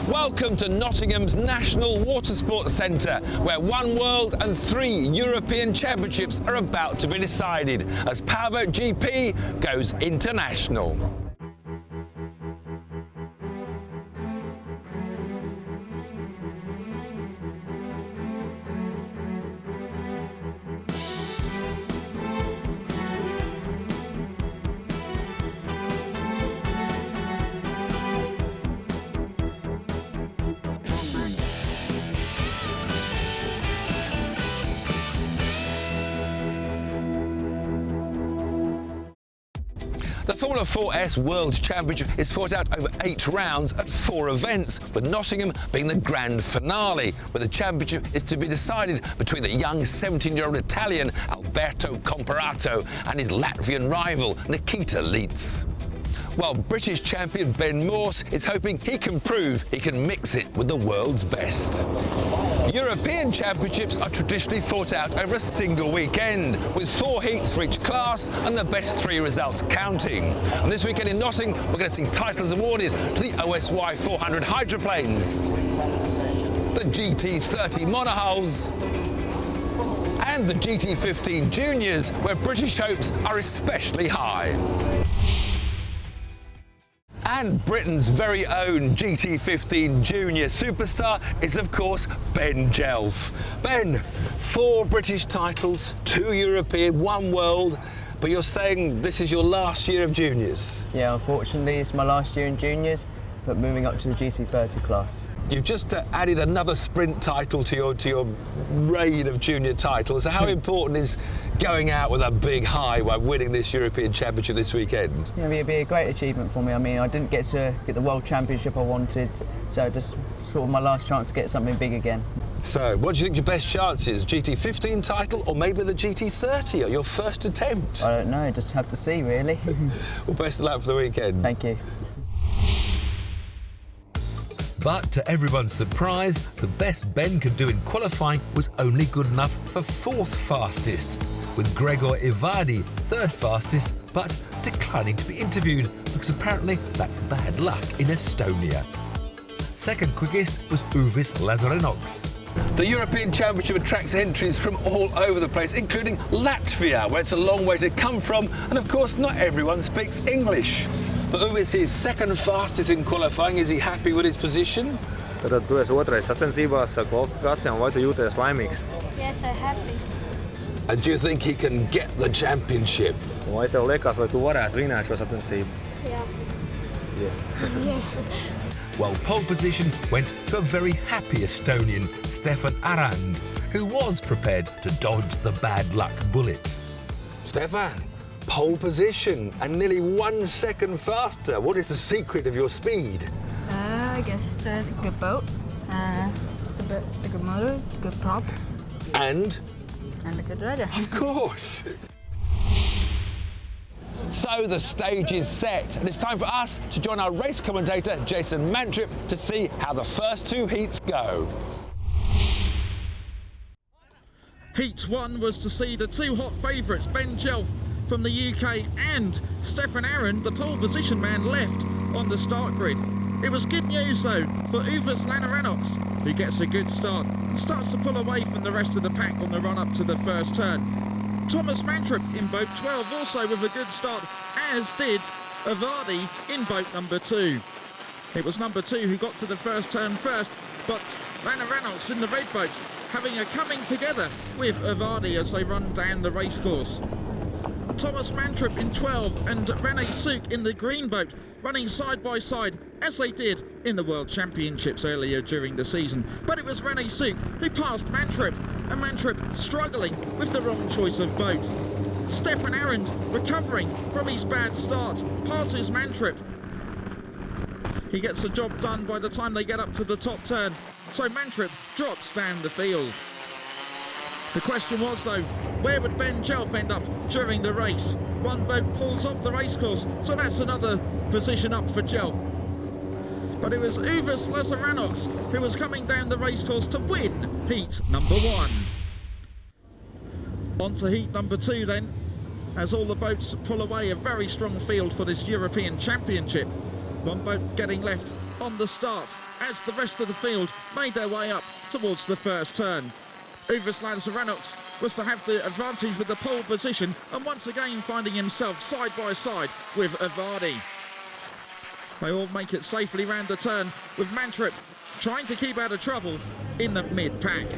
Welcome to Nottingham's National Water Sports Centre, where one World and 3 European Championships are about to be decided as Powerboat GP goes international. The F4S World Championship is fought out over 8 rounds at 4 events, with Nottingham being the grand finale, where the championship is to be decided between the young 17-year-old Italian Alberto Comparato and his Latvian rival Nikita Leitz. While British champion Ben Morse is hoping he can prove he can mix it with the world's best. European championships are traditionally fought out over a single weekend, with 4 heats for each class and the best 3 results counting. And this weekend in Nottingham, we're going to see titles awarded to the OSY 400 hydroplanes, the GT30 monohulls, and the GT15 juniors, where British hopes are especially high. And Britain's very own GT15 junior superstar is, of course, Ben Jelf. Ben, 4 British titles, 2 European, 1 world, but you're saying this is your last year of juniors? Yeah, unfortunately, it's my last year in juniors, but moving up to the GT30 class. You've just added another sprint title to your reign of junior titles. So how important is going out with a big high by winning this European Championship this weekend? Yeah, it'd be a great achievement for me. I mean, I didn't get to get the World Championship I wanted, so just sort of my last chance to get something big again. So, what do you think your best chance is? GT15 title or maybe the GT30 at your first attempt? I don't know, just have to see, really. Well, best of luck for the weekend. Thank you. But to everyone's surprise, the best Ben could do in qualifying was only good enough for 4th fastest, with Gregor Ivadi 3rd fastest, but declining to be interviewed because apparently that's bad luck in Estonia. 2nd quickest was Uvis Lazarenox. The European Championship attracts entries from all over the place, including Latvia, where it's a long way to come from, and of course not everyone speaks English. But Uvis is 2nd fastest in qualifying. Is he happy with his position? Tad tu esi 2. sacensībās kvalifikācijām, vai tu jūties laimīgs? Yes, I'm happy. And do you think he can get the championship? Vai tev liekas, vai tu varētu vinēt šo sacensību? Yeah. Yes. Yes. Well, pole position went to a very happy Estonian, Stefan Arand, who was prepared to dodge the bad luck bullet. Stefan, pole position and nearly 1 second faster. What is the secret of your speed? I guess the good boat, the good motor, the good prop, And the good rider. of course. So the stage is set, and it's time for us to join our race commentator, Jason Mantrip, to see how the first 2 heats go. Heat 1 was to see the 2 hot favourites, Ben Jelf from the UK and Stefan Arand, the pole position man, left on the start grid. It was good news though for Uvis Lazarenox, who gets a good start and starts to pull away from the rest of the pack on the run up to the first turn. Thomas Mantrip in boat 12 also with a good start, as did Avadi in boat number 2. It was number 2 who got to the first turn first, but Lazarenox in the red boat having a coming together with Avadi as they run down the racecourse. Thomas Mantrip in 12 and Rene Souk in the green boat running side by side as they did in the World Championships earlier during the season. But it was Rene Souk who passed Mantrip, and Mantrip struggling with the wrong choice of boat. Stefan Arand recovering from his bad start, passes Mantrip. He gets the job done by the time they get up to the top turn, so Mantrip drops down the field. The question was though, where would Ben Jelf end up during the race? One boat pulls off the racecourse, so that's another position up for Jelf. But it was Uvis Lazarenox who was coming down the racecourse to win heat number 1. On to heat number 2 then, as all the boats pull away. A very strong field for this European Championship. One boat getting left on the start as the rest of the field made their way up towards the first turn. Uvas Lazaranox was to have the advantage with the pole position and once again finding himself side by side with Avadi. They all make it safely round the turn with Mantrip trying to keep out of trouble in the mid-pack.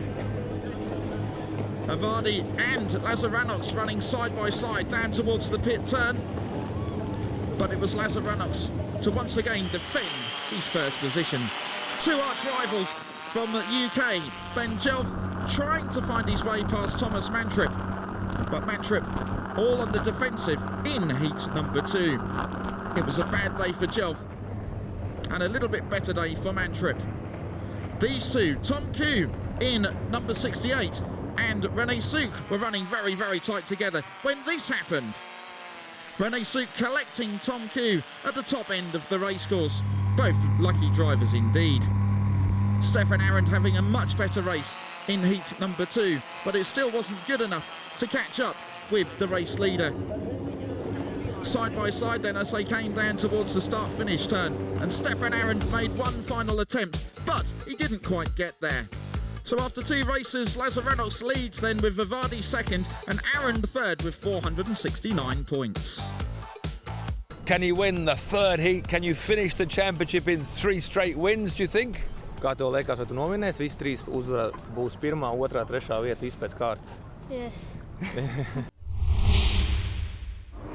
Avadi and Lazaranox running side by side down towards the pit turn, but it was Lazaranox to once again defend his first position. Two arch rivals from the UK, Ben Jelf trying to find his way past Thomas Mantrip, but Mantrip all on the defensive in heat number 2. It was a bad day for Jelf and a little bit better day for Mantrip. These two, Tom Koo in number 68 and Rene Souk, were running very, very tight together when this happened. Rene Souk collecting Tom Koo at the top end of the racecourse. Both lucky drivers indeed. Stefan Arendt having a much better race in heat number 2, but it still wasn't good enough to catch up with the race leader. Side by side then as they came down towards the start-finish turn, and Stefan Arendt made one final attempt, but he didn't quite get there. So after 2 races, Lazaranox leads then with Avadi second and Arendt third with 469 points. Can he win the third heat? Can you finish the championship in 3 straight wins, do you think? Kā tev liekas, vai tu nominēsi visi 3 uzvarā, būs 1., 2., 3. vieta visu pēc kārtas? Yes.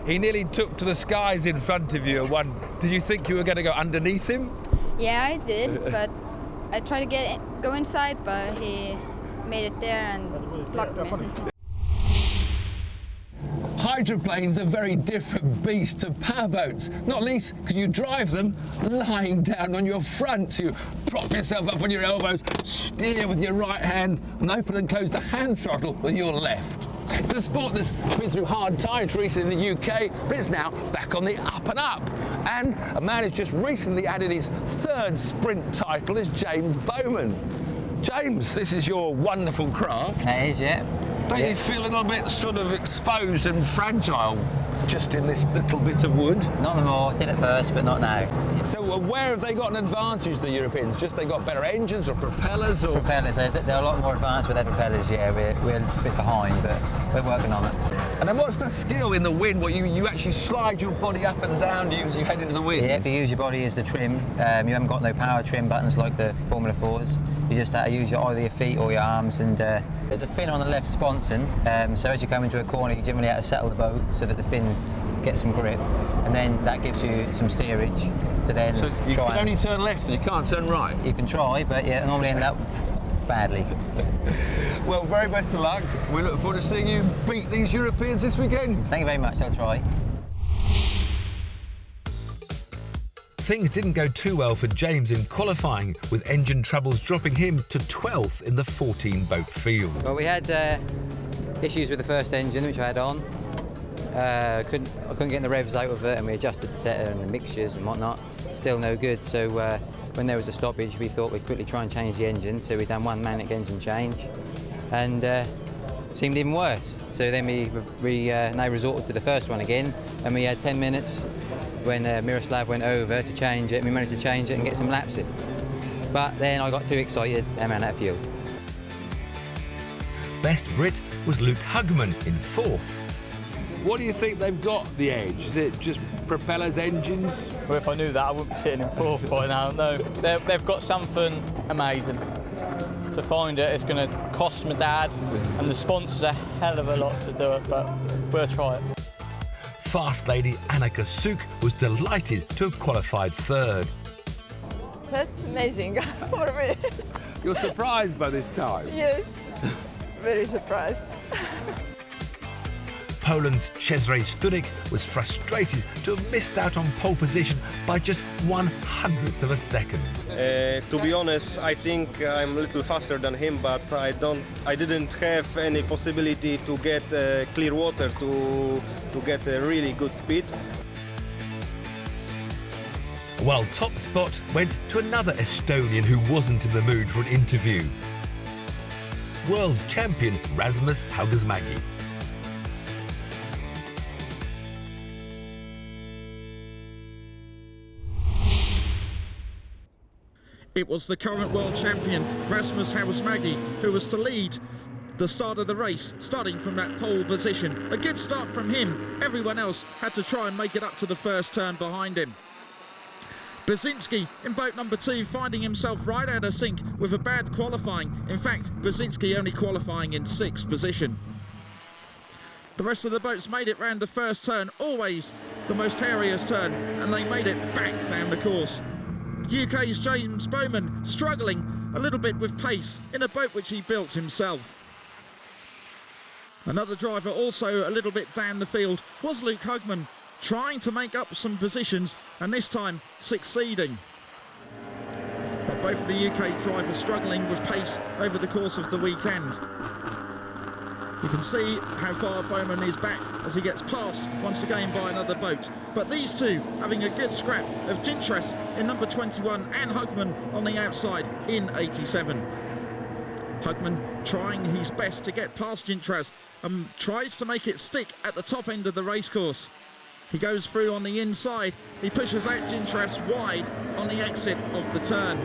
He nearly took to the skies in front of you at one. Did you think you were going to go underneath him? Yeah, I did, but I tried to go inside, but he made it there and blocked me. Hydroplanes are a very different beast to powerboats, not least because you drive them lying down on your front. You prop yourself up on your elbows, steer with your right hand and open and close the hand throttle with your left. It's a sport that's been through hard times recently in the UK, but it's now back on the up and up. And a man who's just recently added his 3rd sprint title is James Bowman. James, this is your wonderful craft. That is, yeah. Don't you feel a little bit sort of exposed and fragile just in this little bit of wood? Not anymore. Did it first, but not now. So where have they got an advantage, the Europeans? Just they got better engines or propellers? Or Propellers, they're a lot more advanced with their propellers, yeah. We're a bit behind, but we're working on it. And then what's the skill in the wind? What you actually slide your body up and down as you head into the wind? Yeah, if you use your body as the trim, you haven't got no power trim buttons like the Formula 4s. You just have to use either your feet or your arms, and there's a fin on the left sponson, so as you come into a corner you generally have to settle the boat so that the fin gets some grip, and then that gives you some steerage to then So you try can only turn left and you can't turn right? You can try, but yeah, normally end up badly. Well, very best of luck. We look forward to seeing you beat these Europeans this weekend. Thank you very much, I'll try. Things didn't go too well for James in qualifying, with engine troubles dropping him to 12th in the 14-boat field. Well, we had issues with the first engine, which I had on. I couldn't get the revs out of it, and we adjusted the setter and the mixtures and whatnot. Still no good, so when there was a stoppage, we thought we'd quickly try and change the engine, so we done 1 manic engine change, and seemed even worse. So then we now resorted to the first one again, and we had 10 minutes when Miroslav went over to change it, and we managed to change it and get some laps in. But then I got too excited and ran out of fuel. Best Brit was Luke Hugman in 4th. What do you think they've got the edge? Is it just propellers, engines? Well, if I knew that, I wouldn't be sitting in 4th by now. No, they've got something amazing. To find it, it's going to cost my dad and the sponsors a hell of a lot to do it, but we'll try it. Fast lady Annika Souk was delighted to have qualified 3rd. That's amazing for me. You're surprised by this time? Yes, very surprised. Poland's Cezary Studik was frustrated to have missed out on pole position by just 1/100th of a second. To be honest, I think I'm a little faster than him, but I didn't have any possibility to get clear water to get a really good speed. While top spot went to another Estonian who wasn't in the mood for an interview. World champion Rasmus Haugasmägi. It was the current world champion, Rasmus Hausmägi, who was to lead the start of the race, starting from that pole position. A good start from him. Everyone else had to try and make it up to the first turn behind him. Brzezinski in boat number 2 finding himself right out of sync with a bad qualifying. In fact, Brzezinski only qualifying in 6th position. The rest of the boats made it round the first turn, always the most hairiest turn, and they made it back down the course. UK's James Bowman struggling a little bit with pace in a boat which he built himself. Another driver also a little bit down the field was Luke Hugman, trying to make up some positions and this time succeeding. But both of the UK drivers struggling with pace over the course of the weekend. You can see how far Bowman is back as he gets passed once again by another boat. But these two having a good scrap of Gintras in number 21 and Hugman on the outside in 87. Hugman trying his best to get past Gintras and tries to make it stick at the top end of the racecourse. He goes through on the inside, he pushes out Gintras wide on the exit of the turn.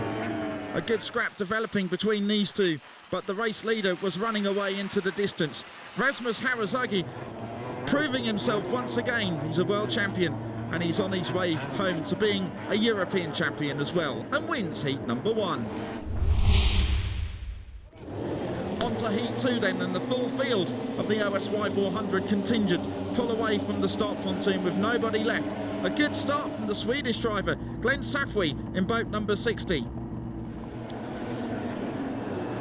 A good scrap developing between these two, but the race leader was running away into the distance. Rasmus Hausmägi proving himself once again. He's a world champion and he's on his way home to being a European champion as well, and wins heat number 1. On to heat 2 then, and the full field of the OSY 400 contingent pull away from the start pontoon with nobody left. A good start from the Swedish driver Glenn Safwy in boat number 60.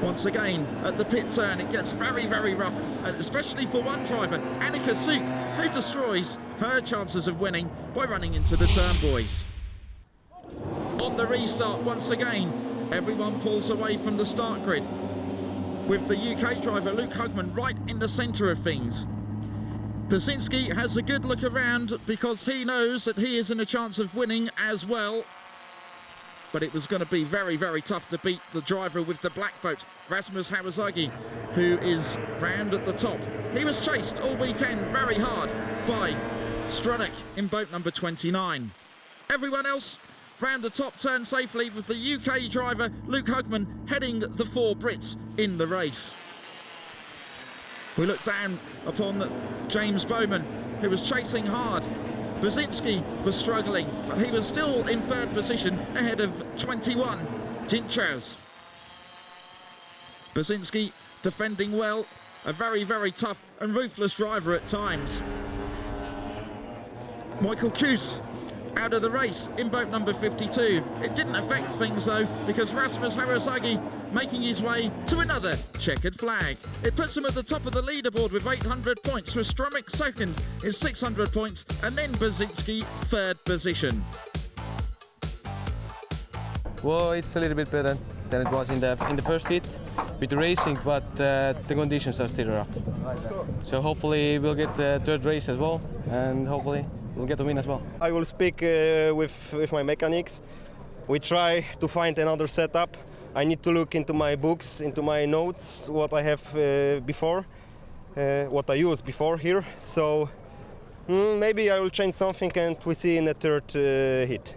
Once again at the pit turn it gets very, very rough, and especially for one driver, Annika Suk, who destroys her chances of winning by running into the turn buoys. On the restart once again, everyone pulls away from the start grid, with the UK driver Luke Hugman right in the centre of things. Brzezinski has a good look around because he knows that he is in a chance of winning as well. But it was going to be very, very tough to beat the driver with the black boat, Rasmus Hausmägi, who is round at the top. He was chased all weekend very hard by Stronach in boat number 29. Everyone else round the top turn safely, with the UK driver Luke Hugman heading the 4 Brits in the race. We look down upon James Bowman, who was chasing hard. Brzezinski was struggling, but he was still in 3rd position ahead of 21, Gintras. Brzezinski defending well, a very, very tough and ruthless driver at times. Michael Kuss out of the race in boat number 52. It didn't affect things though, because Rasmus Hausmägi making his way to another checkered flag. It puts him at the top of the leaderboard with 800 points, with Stronach second is 600 points, and then Brzezinski 3rd position. Well, it's a little bit better than it was in the first heat with the racing, but the conditions are still rough. So hopefully we'll get the 3rd race as well, and hopefully we'll get to win as well. I will speak with my mechanics. We try to find another setup. I need to look into my books, into my notes, what I have before, what I used before here. So maybe I will change something and we see in the 3rd heat.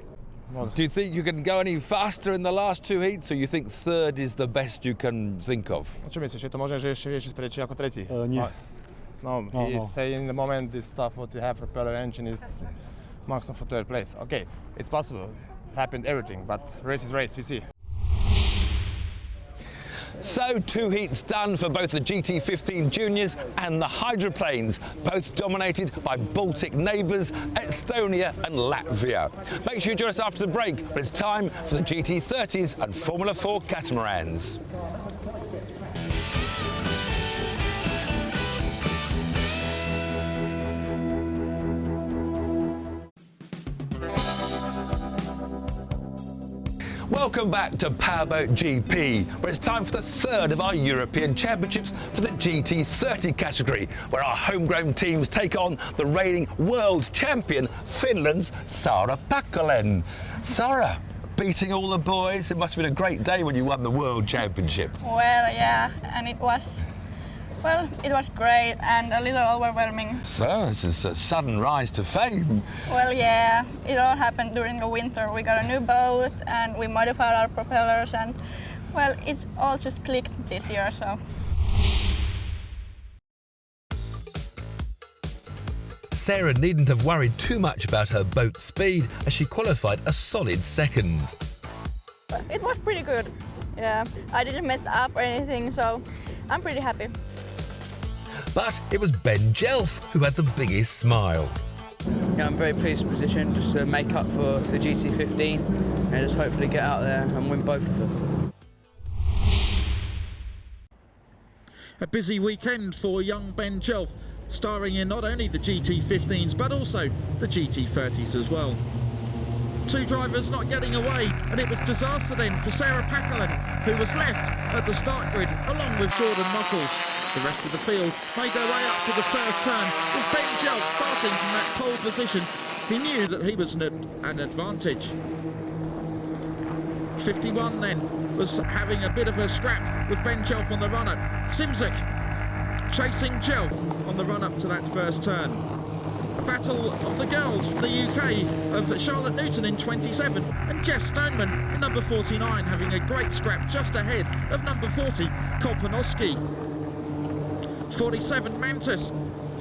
Do you think you can go any faster in the last 2 heats, or you think 3rd is the best you can think of? Czy myślisz, że to może, że jeszcze wiesz przejdzie jako 3? Nie. No, he's saying in the moment this stuff what you have propeller engine is maximum for 3rd place. Okay, it's possible. Happened everything, but race is race, we see. So 2 heats done for both the GT15 Juniors and the hydroplanes, both dominated by Baltic neighbours Estonia and Latvia. Make sure you join us after the break, but it's time for the GT30s and Formula 4 catamarans. Welcome back to Powerboat GP, where it's time for the 3rd of our European Championships for the GT30 category, where our homegrown teams take on the reigning world champion, Finland's Sara Pakkonen. Sara, beating all the boys, it must have been a great day when you won the world championship. Well, yeah, and it was Well, it was great and a little overwhelming. So, this is a sudden rise to fame. Well, yeah, it all happened during the winter. We got a new boat and we modified our propellers and, well, it all just clicked this year, so. Sarah needn't have worried too much about her boat's speed as she qualified a solid second. It was pretty good. Yeah, I didn't mess up or anything, so I'm pretty happy. But it was Ben Jelf who had the biggest smile. Yeah, I'm very pleased with the position, just to make up for the GT15 and just hopefully get out there and win both of them. A busy weekend for young Ben Jelf, starring in not only the GT15s but also the GT30s as well. Two drivers not getting away, and it was disaster then for Sarah Packalen, who was left at the start grid along with Jordan Muckles. The rest of the field made their way up to the first turn, with Ben Jelf starting from that pole position. He knew that he was an advantage. 51 then was having a bit of a scrap with Ben Jelf on the run-up. Simzik chasing Jelf on the run-up to that first turn. A battle of the girls from the UK of Charlotte Newton in 27 and Jess Stoneman in number 49 having a great scrap just ahead of number 40 Kolpanowski. 47 Mantis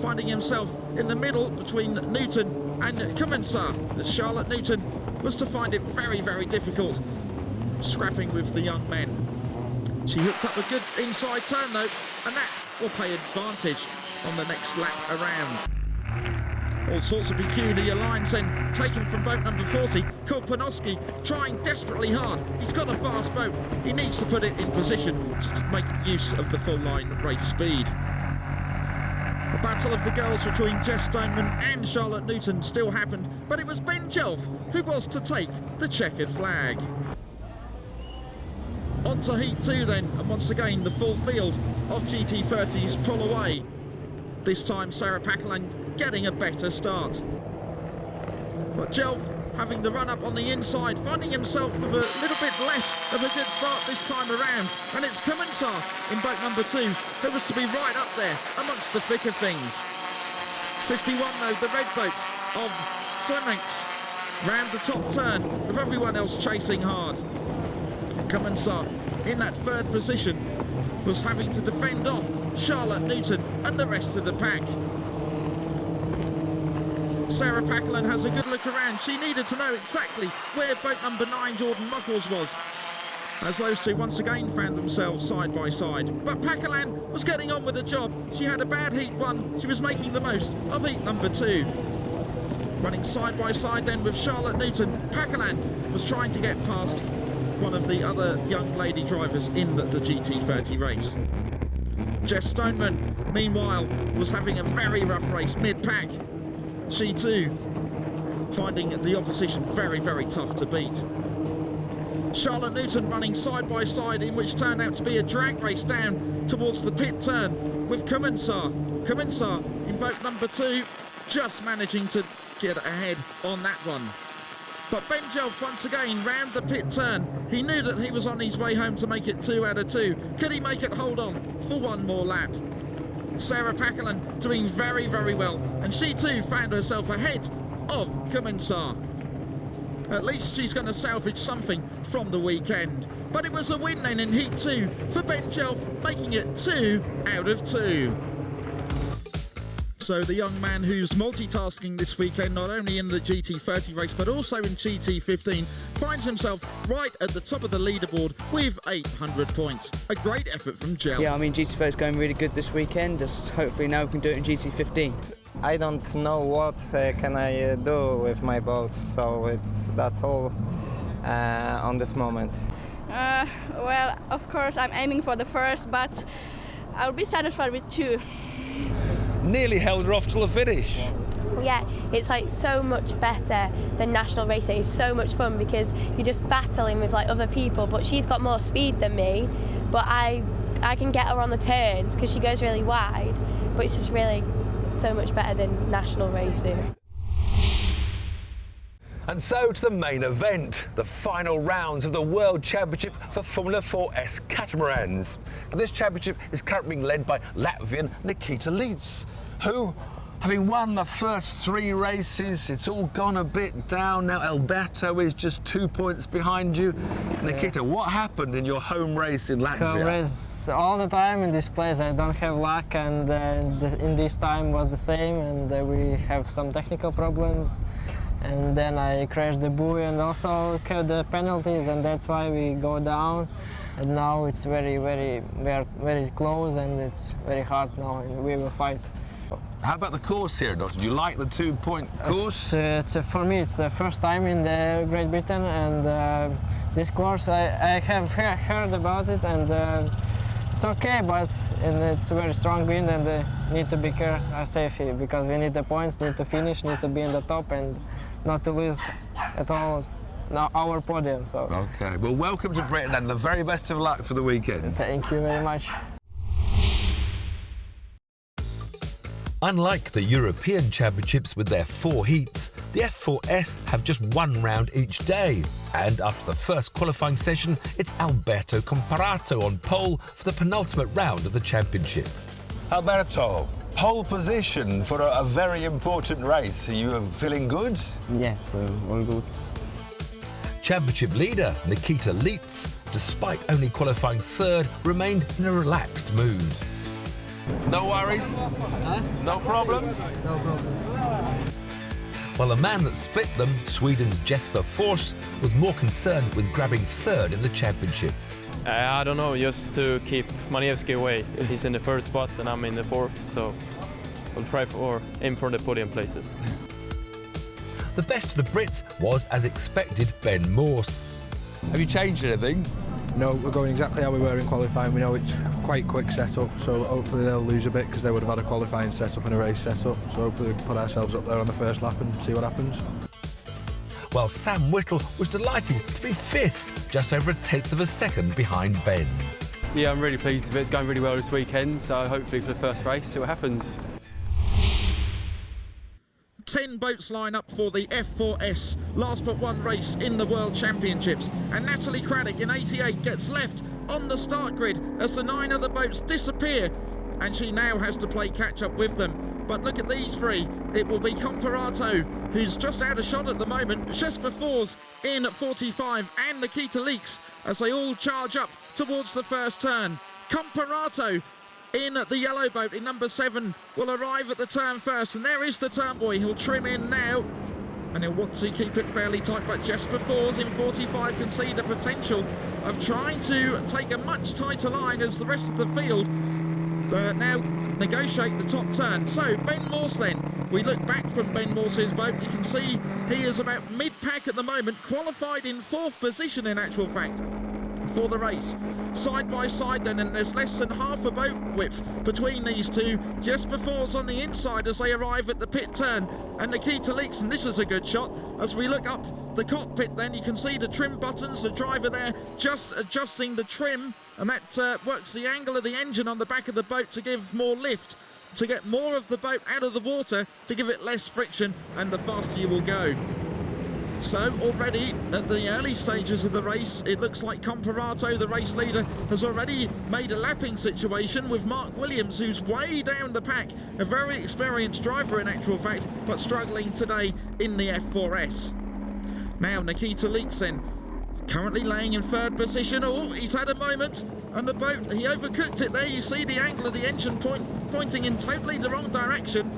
finding himself in the middle between Newton and Kumansar, as Charlotte Newton was to find it very, very difficult scrapping with the young men. She hooked up a good inside turn though, and that will pay advantage on the next lap around. All sorts of peculiar lines then taken from boat number 40. Kolpanowski trying desperately hard. He's got a fast boat. He needs to put it in position to make use of the full line race speed. The battle of the girls between Jess Stoneman and Charlotte Newton still happened, but it was Ben Jelf who was to take the checkered flag. On to Heat 2 then, and once again the full field of GT30s pull away. This time Sarah Packalen getting a better start. But Jelf having the run up on the inside, finding himself with a little bit less of a good start this time around. And it's Kumansar in boat number 2 who was to be right up there amongst the thick of things. 51 though, the red boat of Semenks round the top turn with everyone else chasing hard. Kumansar in that third position was having to defend off Charlotte Newton and the rest of the pack. Sarah Packalen has a good look around. She needed to know exactly where boat number 9 Jordan Muckles was, as those two once again found themselves side by side. But Packalen was getting on with the job. She had a bad heat 1. She was making the most of heat number 2. Running side by side then with Charlotte Newton, Packalen was trying to get past one of the other young lady drivers in the GT30 race. Jess Stoneman, meanwhile, was having a very rough race mid-pack. She too finding the opposition very, very tough to beat. Charlotte Newton running side by side in which turned out to be a drag race down towards the pit turn with Kumansar. Kumansar in boat number 2 just managing to get ahead on that one. But Ben Jelf once again round the pit turn. He knew that he was on his way home to make it 2 out of 2. Could he make it hold on for one more lap? Sarah Packalen doing very, very well, and she too found herself ahead of Kumansar. At least she's going to salvage something from the weekend. But it was a win then in Heat 2 for Ben Jelf, making it 2 out of 2. So the young man who's multitasking this weekend, not only in the GT30 race but also in GT15, finds himself right at the top of the leaderboard with 800 points. A great effort from Jelf. Yeah, I mean GT30 is going really good this weekend. Just hopefully now we can do it in GT15. I don't know what can I do with my boat, so that's all on this moment. Well, of course I'm aiming for the first, but I'll be satisfied with 2. Nearly held her off till the finish. Yeah, it's like so much better than national racing. It's so much fun because you're just battling with like other people, but she's got more speed than me, but I can get her on the turns because she goes really wide, but it's just really so much better than national racing. And so to the main event, the final rounds of the World Championship for Formula 4S catamarans. And this championship is currently being led by Latvian Nikita Līts, who, having won the first 3 races, it's all gone a bit down. Now Alberto is just 2 points behind you. Nikita, what happened in your home race in Latvia? Race all the time in this place. I don't have luck, and in this time was the same, and we have some technical problems. And then I crashed the buoy and also caught the penalties, and that's why we go down. And now it's we are very close, and it's very hard now, and we will fight. How about the course here, Doctor? Do you like the 2-point course? For me, it's the first time in the Great Britain, and this course I have heard about it, and it's okay, but it's a very strong wind, and need to be safe here, because we need the points, need to finish, need to be in the top, and not to lose at all our podium. So. Okay, well, welcome to Britain, and the very best of luck for the weekend. Thank you very much. Unlike the European Championships with their 4 heats, the F4S have just 1 round each day. And after the first qualifying session, it's Alberto Comparato on pole for the penultimate round of the championship. Alberto, pole position for a very important race. Are you feeling good? Yes, all good. Championship leader Nikita Līts, despite only qualifying 3rd, remained in a relaxed mood. No worries? Huh? No problems? No problem. While the man that split them, Sweden's Jesper Fors, was more concerned with grabbing 3rd in the championship. I don't know, just to keep Maniewski away. He's in the 1st spot and I'm in the 4th, so we'll try for aim for the podium places. The best of the Brits was, as expected, Ben Morse. Have you changed anything? No, we're going exactly how we were in qualifying. We know it's quite quick setup, so hopefully they'll lose a bit because they would have had a qualifying setup and a race setup. So hopefully we can put ourselves up there on the first lap and see what happens. While Sam Whittle was delighted to be 5th, just over 1/10 of a second behind Ben. Yeah, I'm really pleased with it. It's going really well this weekend, so hopefully for the first race, see what happens. 10 boats line up for the F4S last but 1 race in the World Championships, and Natalie Craddock in 88 gets left on the start grid as the 9 other boats disappear, and she now has to play catch up with them. But look at these 3. It will be Comparato, who's just out of shot at the moment, Jesper Fors in 45, and Nikita Līts as they all charge up towards the first turn. Comparato in the yellow boat in number 7 will arrive at the turn first, and there is the turn boy. He'll trim in now, and he'll want to keep it fairly tight, but Jesper Fors in 45 can see the potential of trying to take a much tighter line as the rest of the field now negotiate the top turn. So Ben Morse then, if we look back from Ben Morse's boat, you can see he is about mid-pack at the moment, qualified in 4th position in actual fact for the race. Side by side then, and there's less than half a boat width between these 2. Jesper Fors on the inside as they arrive at the pit turn, and Nikita Līts, and this is a good shot. As we look up the cockpit then, you can see the trim buttons, the driver there just adjusting the trim, and that works the angle of the engine on the back of the boat to give more lift, to get more of the boat out of the water, to give it less friction, and the faster you will go. So already at the early stages of the race, it looks like Comparato, the race leader, has already made a lapping situation with Mark Williams, who's way down the pack, a very experienced driver in actual fact, but struggling today in the F4S. Now Nikita Līts then, currently laying in 3rd position. Oh, he's had a moment, and the boat, he overcooked it there. You see the angle of the engine pointing in totally the wrong direction,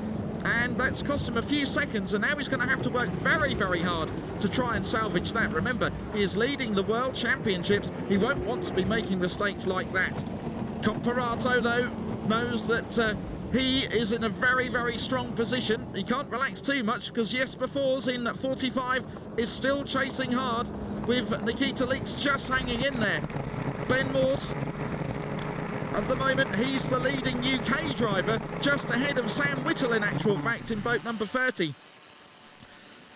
and that's cost him a few seconds, and now he's going to have to work very, very hard to try and salvage that. Remember, he is leading the World Championships. He won't want to be making mistakes like that. Comparato, though, knows that he is in a very, very strong position. He can't relax too much because Jesper Fors in 45 is still chasing hard with Nikita Līts just hanging in there. Ben Morse, at the moment, he's the leading UK driver, just ahead of Sam Whittle in actual fact in boat number 30.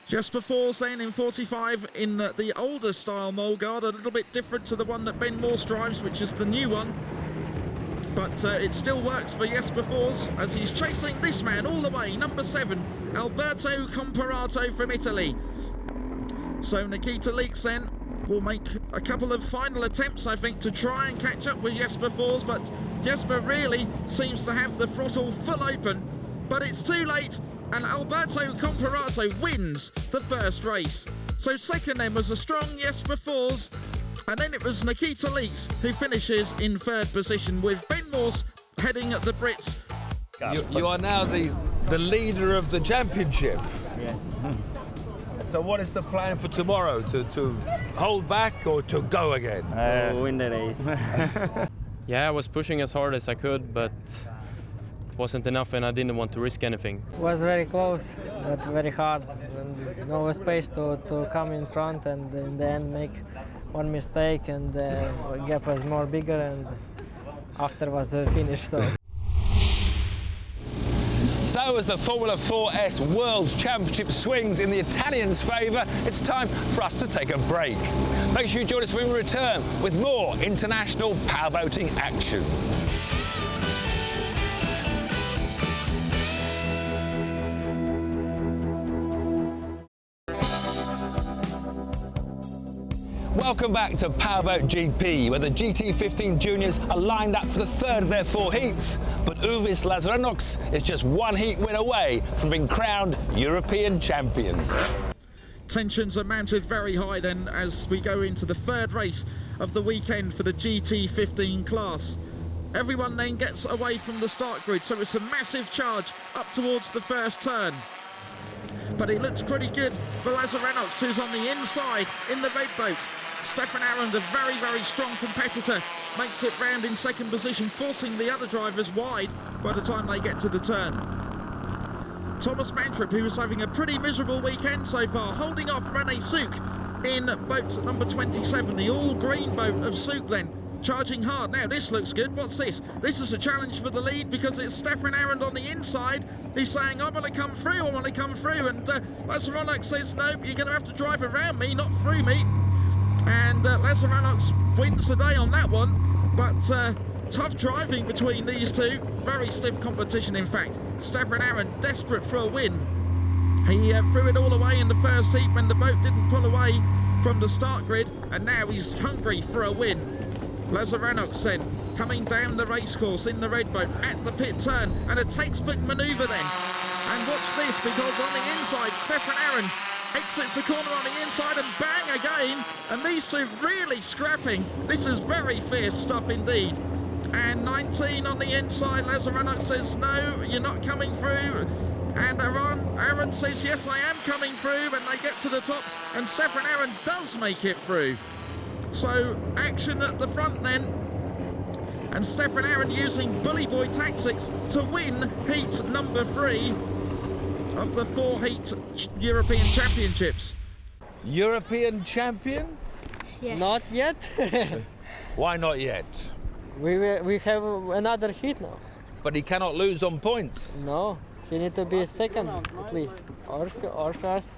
Jesper Fors then in 45 in the older style Moldgard, a little bit different to the one that Ben Morse drives, which is the new one. But it still works for Jesper Fors as he's chasing this man all the way, number 7, Alberto Comparato from Italy. So Nikita Leeks then will make a couple of final attempts, I think, to try and catch up with Jesper Fors, but Jesper really seems to have the throttle full open. But it's too late, and Alberto Comparato wins the first race. So second then was a strong Jesper Fors, and then it was Nikita Leeks who finishes in third position, with Ben Morse heading at the Brits. You are now the leader of the championship. Yes. So what is the plan for tomorrow? To hold back or to go again? To win the race. Yeah, I was pushing as hard as I could, but it wasn't enough and I didn't want to risk anything. It was very close, but very hard. And no space to come in front, and in the end make one mistake, and the gap was more bigger, and after was a finish. So as the Formula 4S World Championship swings in the Italians' favour, it's time for us to take a break. Make sure you join us when we return with more international powerboating action. Welcome back to Powerboat GP, where the GT15 juniors are lined up for the third of their 4 heats, but Uvis Lazarenox is just 1 heat win away from being crowned European champion. Tensions are mounted very high then as we go into the third race of the weekend for the GT15 class. Everyone then gets away from the start grid, so it's a massive charge up towards the first turn. But it looks pretty good for Lazarenox, who's on the inside in the red boat. Stefan Aron, the very, very strong competitor, makes it round in second position, forcing the other drivers wide by the time they get to the turn. Thomas Mantrip, who was having a pretty miserable weekend so far, holding off René Souk in boat number 27, the all-green boat of Souk then, charging hard. Now this looks good. What's this? This is a challenge for the lead because it's Stefan Aron on the inside. He's saying, I want to come through, I want to come through. And Lazarenox says, no, you're going to have to drive around me, not through me. And Lazarenox wins the day on that one. But tough driving between these two. Very stiff competition, in fact. Stefan Aron desperate for a win. He threw it all away in the first heat when the boat didn't pull away from the start grid. And now he's hungry for a win. Lazarenox then coming down the racecourse in the red boat at the pit turn, and a textbook manoeuvre then. And watch this, because on the inside Stefan Aron exits the corner on the inside and bang again, and these two really scrapping. This is very fierce stuff indeed. And 19 on the inside, Lazarenox says no, you're not coming through. And Aron says yes, I am coming through, and they get to the top, and Stefan Aron does make it through. So action at the front then, and Stefan Aron using bully boy tactics to win heat number 3 of the 4-heat European Championships. European champion? Yes. Not yet. Why not yet? We have another heat now. But he cannot lose on points. No, he need to be second at least, or first.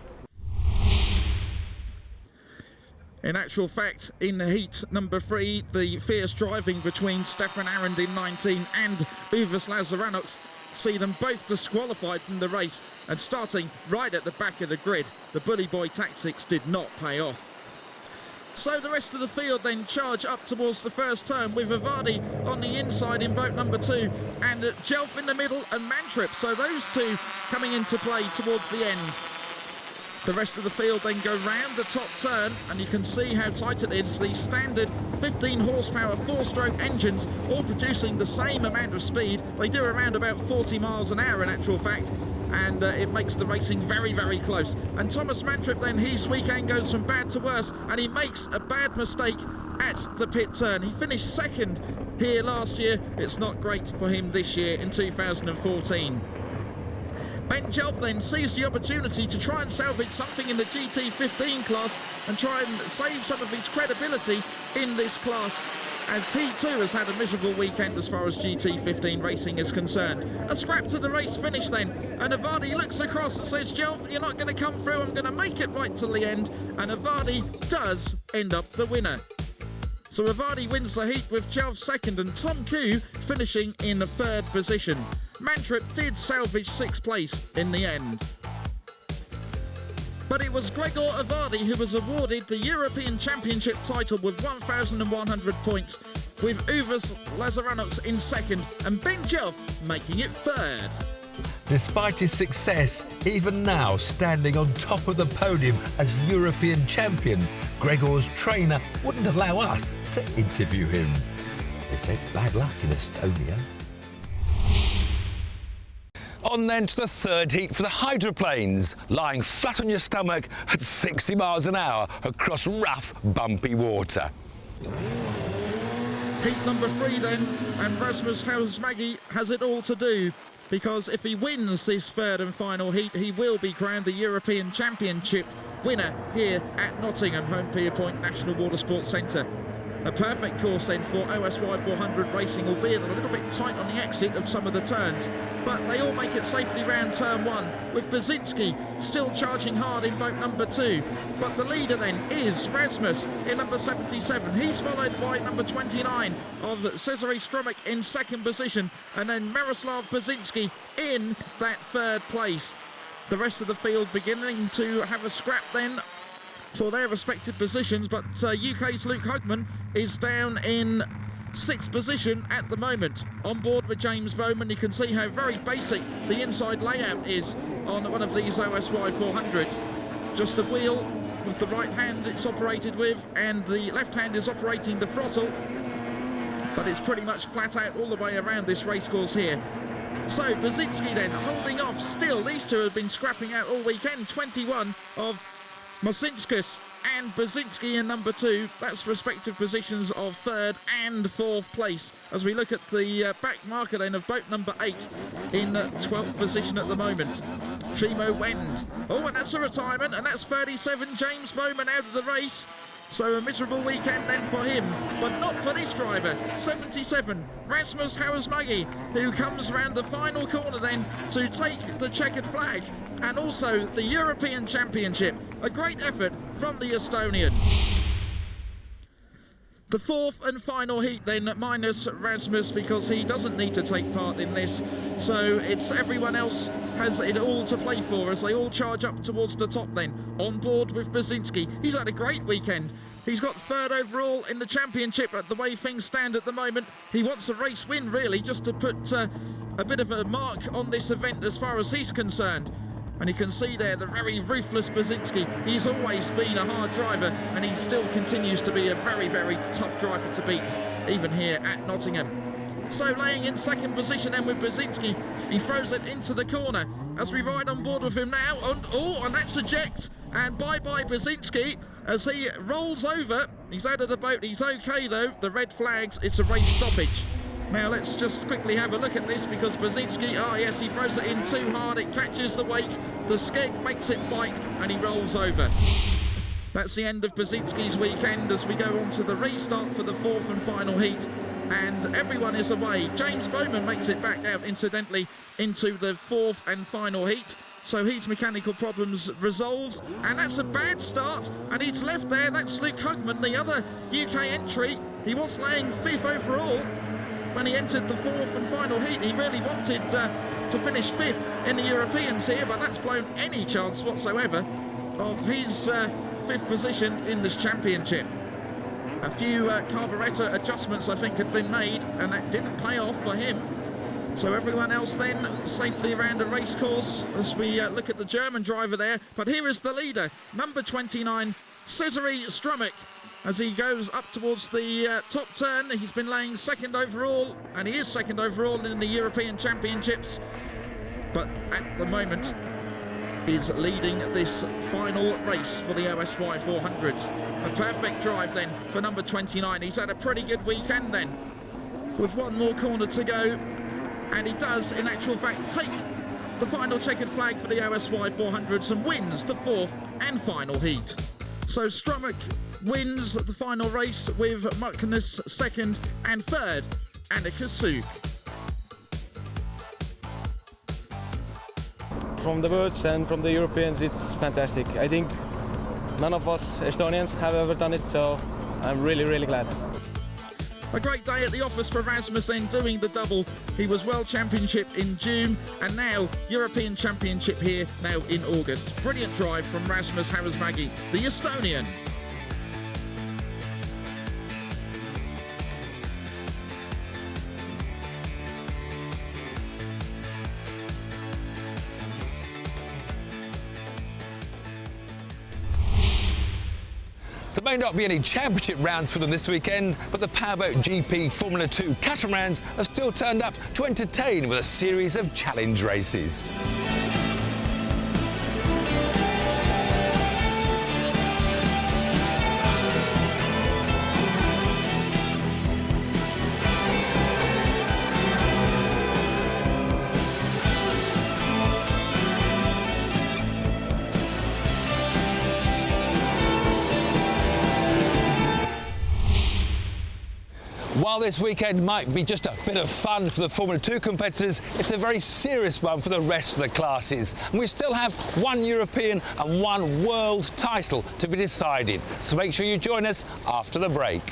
In actual fact, in heat number 3, the fierce driving between Stefan Aron in 19 and Uvis Lazarenox see them both disqualified from the race and starting right at the back of the grid. The bully boy tactics did not pay off. So the rest of the field then charge up towards the first turn with Ivardi on the inside in boat number 2 and Jelf in the middle and Mantrip. So those two coming into play towards the end. The rest of the field then go round the top turn, and you can see how tight it is. The standard 15 horsepower 4-stroke engines all producing the same amount of speed. They do around about 40 miles an hour in actual fact, and it makes the racing very, very close. And Thomas Mantrip then, his weekend goes from bad to worse, and he makes a bad mistake at the pit turn. He finished second here last year. It's not great for him this year in 2014. Ben Jelf then sees the opportunity to try and salvage something in the GT15 class and try and save some of his credibility in this class, as he too has had a miserable weekend as far as GT15 racing is concerned. A scrap to the race finish then, and Ivardi looks across and says, Jelf, you're not going to come through, I'm going to make it right till the end, and Ivardi does end up the winner. So Ivardi wins the heat with Jelf second and Tom Koo finishing in the third position. Mantrip did salvage 6th place in the end. But it was Gregor Ivadi who was awarded the European Championship title with 1,100 points, with Uvas Lazaranux in second and Ben Jelf making it third. Despite his success, even now standing on top of the podium as European champion, Gregor's trainer wouldn't allow us to interview him. They say it's bad luck in Estonia. On then to the third heat for the hydroplanes, lying flat on your stomach at 60 miles an hour across rough, bumpy water. Heat number 3 then, and Rasmus Hausmagi has it all to do, because if he wins this third and final heat, he will be crowned the European Championship winner here at Nottingham, home Pier Point National Water Sports Centre. A perfect course then for OSY 400 racing, albeit a little bit tight on the exit of some of the turns, but they all make it safely round turn 1, with Brzezinski still charging hard in boat number 2. But the leader then is Rasmus in number 77. He's followed by number 29 of Cezary Strumik in second position, and then Miroslav Brzezinski in that third place. The rest of the field beginning to have a scrap then for their respective positions, but UK's Luke Hugman is down in 6th position at the moment. On board with James Bowman, you can see how very basic the inside layout is on one of these OSY 400s. Just the wheel with the right hand it's operated with, and the left hand is operating the throttle, but it's pretty much flat out all the way around this racecourse here. So Brzezinski then holding off still. These two have been scrapping out all weekend. 21 of Mosinskas and Brzezinski in number 2. That's respective positions of 3rd and 4th place. As we look at the back marker then of boat number 8 in 12th position at the moment. Fimo Wend. Oh, and that's a retirement, and that's 37. James Bowman out of the race. So a miserable weekend then for him, but not for this driver. 77, Rasmus Hausmagi, who comes round the final corner then to take the checkered flag and also the European Championship. A great effort from the Estonian. The fourth and final heat then, minus Rasmus, because he doesn't need to take part in this. So it's everyone else has it all to play for as they all charge up towards the top then. On board with Brzezinski. He's had a great weekend. He's got 3rd overall in the championship at the way things stand at the moment. He wants a race win really, just to put a bit of a mark on this event as far as he's concerned. And you can see there the very ruthless Brzezinski. He's always been a hard driver, and he still continues to be a very, very tough driver to beat, even here at Nottingham. So laying in second position then with Brzezinski, he throws it into the corner as we ride on board with him now. And that's eject, and bye-bye Brzezinski as he rolls over. He's out of the boat, he's okay though. The red flags, it's a race stoppage. Now let's just quickly have a look at this, because Brzezinski, yes, he throws it in too hard, it catches the wake, the skeg makes it bite, and he rolls over. That's the end of Brzezinski's weekend as we go on to the restart for the fourth and final heat, and everyone is away. James Bowman makes it back out, incidentally, into the fourth and final heat. So his mechanical problems resolved, and that's a bad start, and he's left there. That's Luke Hugman, the other UK entry. He was laying 5th overall when he entered the fourth and final heat. He really wanted to finish 5th in the Europeans here, but that's blown any chance whatsoever of his 5th position in this championship. A few carburettor adjustments, I think, had been made, and that didn't pay off for him. So everyone else then safely around the race course as we look at the German driver there. But here is the leader, number 29, Cezary Strumik. As he goes up towards the top turn, he's been laying 2nd overall, and he is 2nd overall in the European Championships. But at the moment, he's leading this final race for the OSY 400s. A perfect drive then for number 29. He's had a pretty good weekend then, with one more corner to go. And he does, in actual fact, take the final checkered flag for the OSY 400s and wins the fourth and final heat. So Strumik wins the final race with Muknes 2nd and 3rd, Annika Suk. From the words and from the Europeans, it's fantastic. I think none of us Estonians have ever done it, so I'm really, really glad. A great day at the office for Rasmus then, doing the double. He was World Championship in June and now European Championship here now in August. Brilliant drive from Rasmus Harrismägi, the Estonian. There may not be any championship rounds for them this weekend, but the Powerboat GP Formula 2 catamarans have still turned up to entertain with a series of challenge races. While this weekend might be just a bit of fun for the Formula 2 competitors, it's a very serious one for the rest of the classes. And we still have one European and one world title to be decided. So make sure you join us after the break.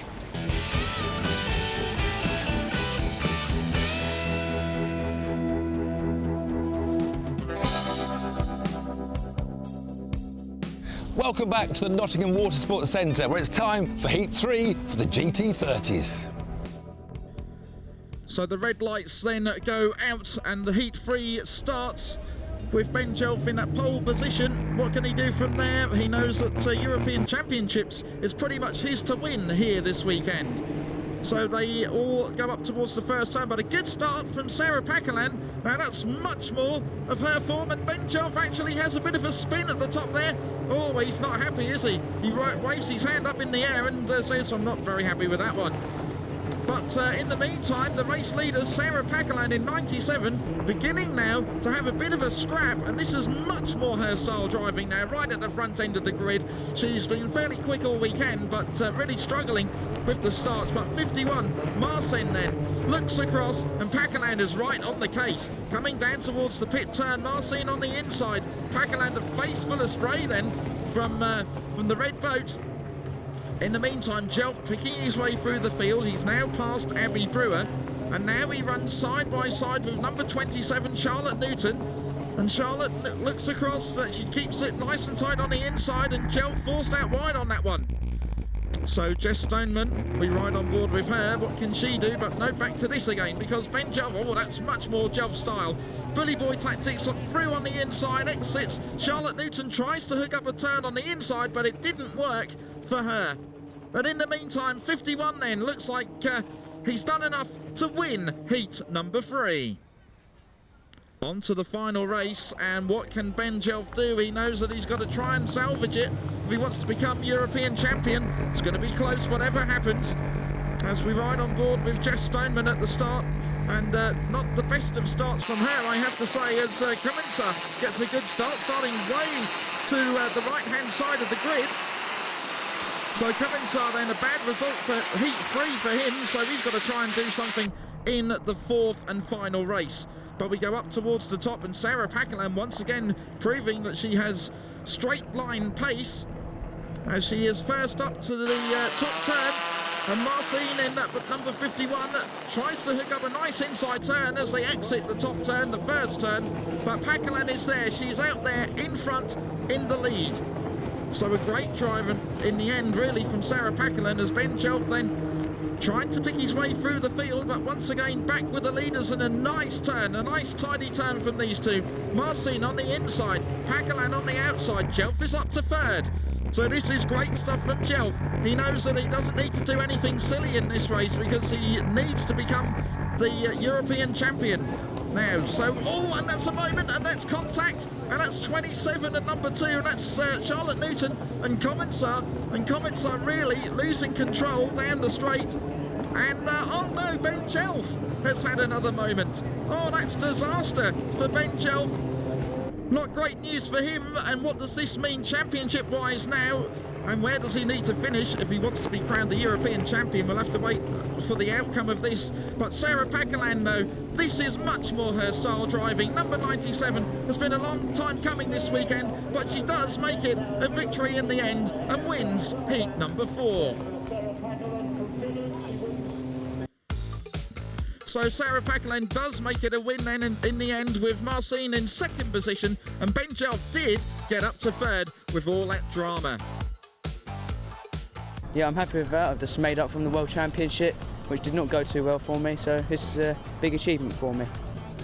Welcome back to the Nottingham Water Sports Centre, where it's time for Heat 3 for the GT30s. So the red lights then go out and the Heat 3 starts with Ben Jelf in that pole position. What can he do from there? He knows that European Championships is pretty much his to win here this weekend. So they all go up towards the first turn, but a good start from Sarah Paquelin. Now that's much more of her form, and Ben Jelf actually has a bit of a spin at the top there. Oh, he's not happy, is he? He waves his hand up in the air and says, I'm not very happy with that one. But in the meantime, the race leaders, Sarah Paquelin in 97, beginning now to have a bit of a scrap, and this is much more her style driving now, right at the front end of the grid. She's been fairly quick all weekend, but really struggling with the starts. But 51, Marcin then looks across, and Paquelin is right on the case. Coming down towards the pit turn, Marcin on the inside. Paquelin a face full of spray then from the red boat. In the meantime, Jelf picking his way through the field. He's now past Abby Brewer, and now he runs side by side with number 27, Charlotte Newton. And Charlotte looks across, that she keeps it nice and tight on the inside, and Jelf forced out wide on that one. So Jess Stoneman, we ride on board with her. What can she do? But no, back to this again, because Ben Jelf, oh, that's much more Jelf style. Bully boy tactics up through on the inside, exits. Charlotte Newton tries to hook up a turn on the inside, but it didn't work for her. But in the meantime, 51 then, looks like he's done enough to win heat number 3. On to the final race, and what can Ben Jelf do? He knows that he's got to try and salvage it if he wants to become European champion. It's going to be close whatever happens. As we ride on board with Jess Stoneman at the start, and not the best of starts from her, I have to say, as Kaminsa gets a good start, starting way to the right-hand side of the grid. So Kaminsa then, a bad result for Heat 3 for him, so he's got to try and do something in the 4th and final race. But we go up towards the top, and Sarah Paquelin once again proving that she has straight line pace, as she is first up to the top turn. And Marcin in number 51 tries to hook up a nice inside turn as they exit the top turn, the first turn. But Paquelin is there, she's out there in front in the lead. So a great drive in the end, really, from Sarah Paquelin, as Ben Jelf then trying to pick his way through the field, but once again back with the leaders, and a nice turn, a nice tidy turn from these two. Marcin on the inside, Paquelin on the outside. Jelf is up to 3rd. So this is great stuff from Jelf. He knows that he doesn't need to do anything silly in this race, because he needs to become the European champion now. So, oh, and that's a moment, and that's contact, and that's 27 and number 2, and that's Charlotte Newton and Kaminsa really losing control down the straight. And oh no, Ben Jelf has had another moment. Oh, that's disaster for Ben Jelf. Not great news for him. And what does this mean championship wise now? And where does he need to finish if he wants to be crowned the European champion? We'll have to wait for the outcome of this. But Sarah Paquelin, though, this is much more her style driving. Number 97 has been a long time coming this weekend, but she does make it a victory in the end and wins heat number 4. So Sarah Paquelin does make it a win then in the end, with Marcin in second position, and Ben Jelf did get up to third with all that drama. Yeah, I'm happy with that. I've just made up from the World Championship, which did not go too well for me, so it's a big achievement for me.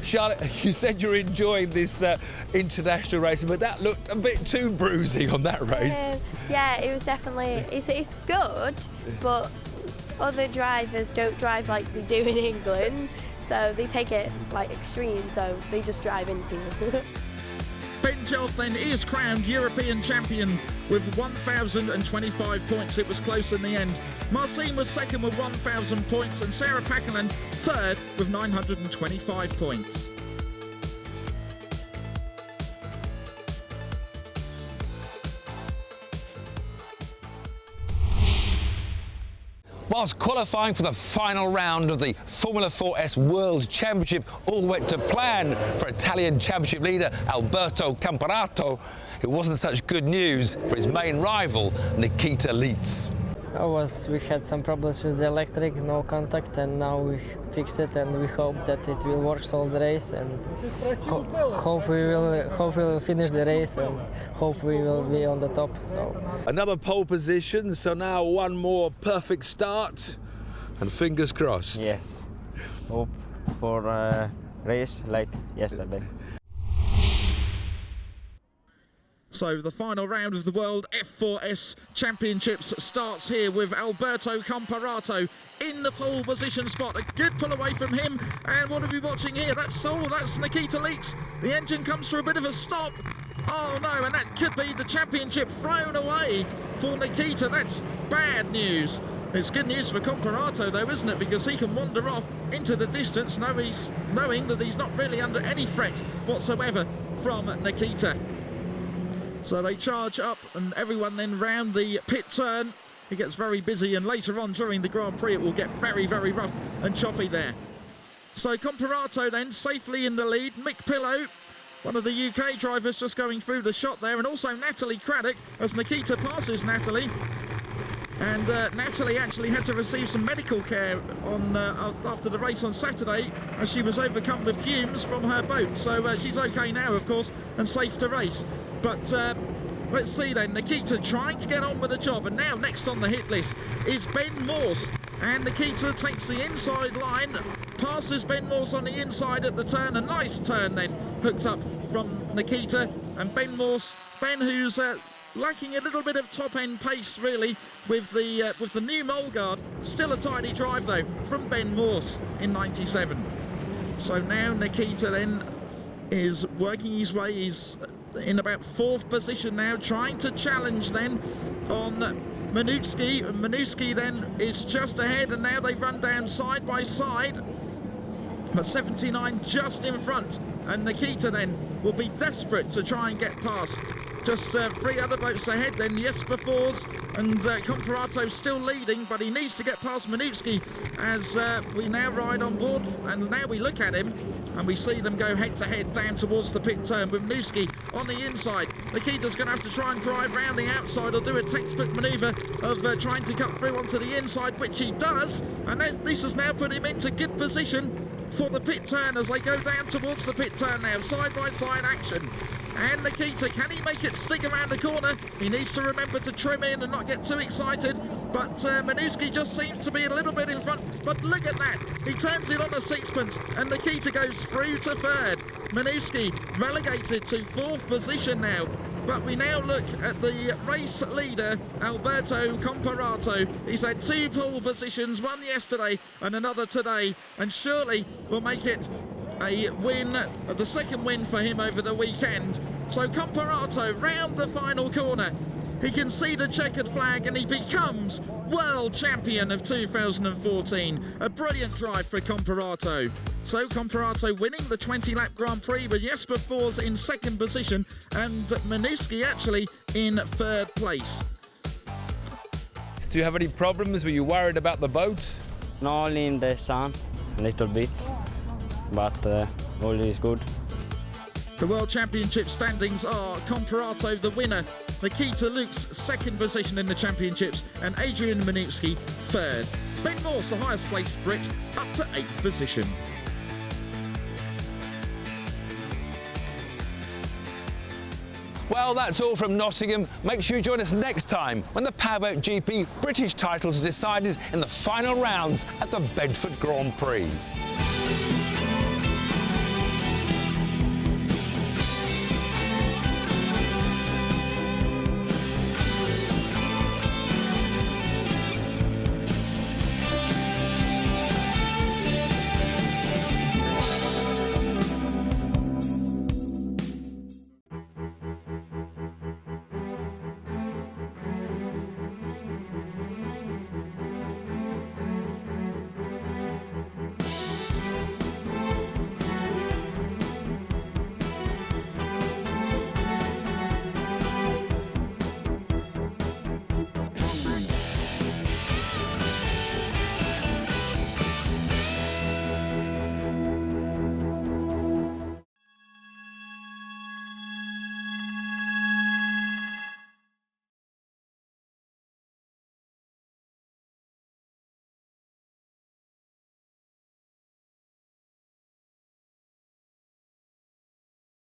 Charlotte, you said you're enjoying this international racing, but that looked a bit too bruising on that race. Yeah, it was definitely, it's good, but other drivers don't drive like they do in England, so they take it like extreme, so they just drive into it. Ben Jelf then is crowned European champion with 1,025 points. It was close in the end. Marcin was second with 1,000 points, and Sarah Paquelin third with 925 points. Whilst qualifying for the final round of the Formula 4S World Championship all went to plan for Italian Championship leader Alberto Camparato, it wasn't such good news for his main rival, Nikita Lietz. We had some problems with the electric, no contact, and now we fixed it, and we hope that it will work all the race, and hope we will finish the race, and hope we will be on the top. So Another pole position, so now one more perfect start, and fingers crossed. Yes, hope for a race like yesterday. So the final round of the World F4S Championships starts here with Alberto Camparato in the pole position spot. A good pull away from him, and what are we watching here? That's Nikita Lietz. The engine comes to a bit of a stop. Oh no, and that could be the championship thrown away for Nikita. That's bad news. It's good news for Camparato though, isn't it? Because he can wander off into the distance knowing that he's not really under any threat whatsoever from Nikita. So they charge up, and everyone then round the pit turn. It gets very busy, and later on during the Grand Prix it will get very, very rough and choppy there. So Camparato then safely in the lead. Mick Pillow, one of the UK drivers, just going through the shot there, and also Natalie Craddock as Nikita passes Natalie. And Natalie actually had to receive some medical care after the race on Saturday, as she was overcome with fumes from her boat. So she's okay now, of course, and safe to race. But let's see then, Nikita trying to get on with the job, and now next on the hit list is Ben Morse. And Nikita takes the inside line, passes Ben Morse on the inside at the turn. A nice turn then, hooked up from Nikita. And Ben Morse, who's lacking a little bit of top-end pace, really, with the new mole guard. Still a tidy drive, though, from Ben Morse in 97. So now Nikita then is working his way. He's in about fourth position now, trying to challenge then on Manutski. Manutski then is just ahead, and now they run down side by side. But 79 just in front, and Nikita then will be desperate to try and get past. Just three other boats ahead then, Jesper Fors, and Camparato still leading, but he needs to get past Manutski as we now ride on board, and now we look at him and we see them go head to head down towards the pit turn with Manutski on the inside. Nikita's going to have to try and drive round the outside or do a textbook manoeuvre of trying to cut through onto the inside, which he does, and this has now put him into good position for the pit turn as they go down towards the pit turn now. Side by side action. And Nikita, can he make it stick around the corner? He needs to remember to trim in and not get too excited. But Manutski just seems to be a little bit in front. But look at that. He turns it on a sixpence and Nikita goes through to third. Manutski relegated to fourth position now. But we now look at the race leader, Alberto Camparato. He's had two pole positions, one yesterday and another today, and surely will make it a win, the second win for him over the weekend. So Camparato round the final corner. He can see the checkered flag and he becomes world champion of 2014. A brilliant drive for Camparato. So Camparato winning the 20-lap Grand Prix with Jesper Fors in second position and Manutski actually in third place. Do you have any problems? Were you worried about the boat? No, only in the sun, a little bit, but all is good. The World Championship standings are Camparato the winner Nikita Luke's second position in the championships and Adrian Manutski third. Ben Morse, the highest placed Brit, up to 8th position. Well, that's all from Nottingham. Make sure you join us next time when the Powerboat GP British titles are decided in the final rounds at the Bedford Grand Prix.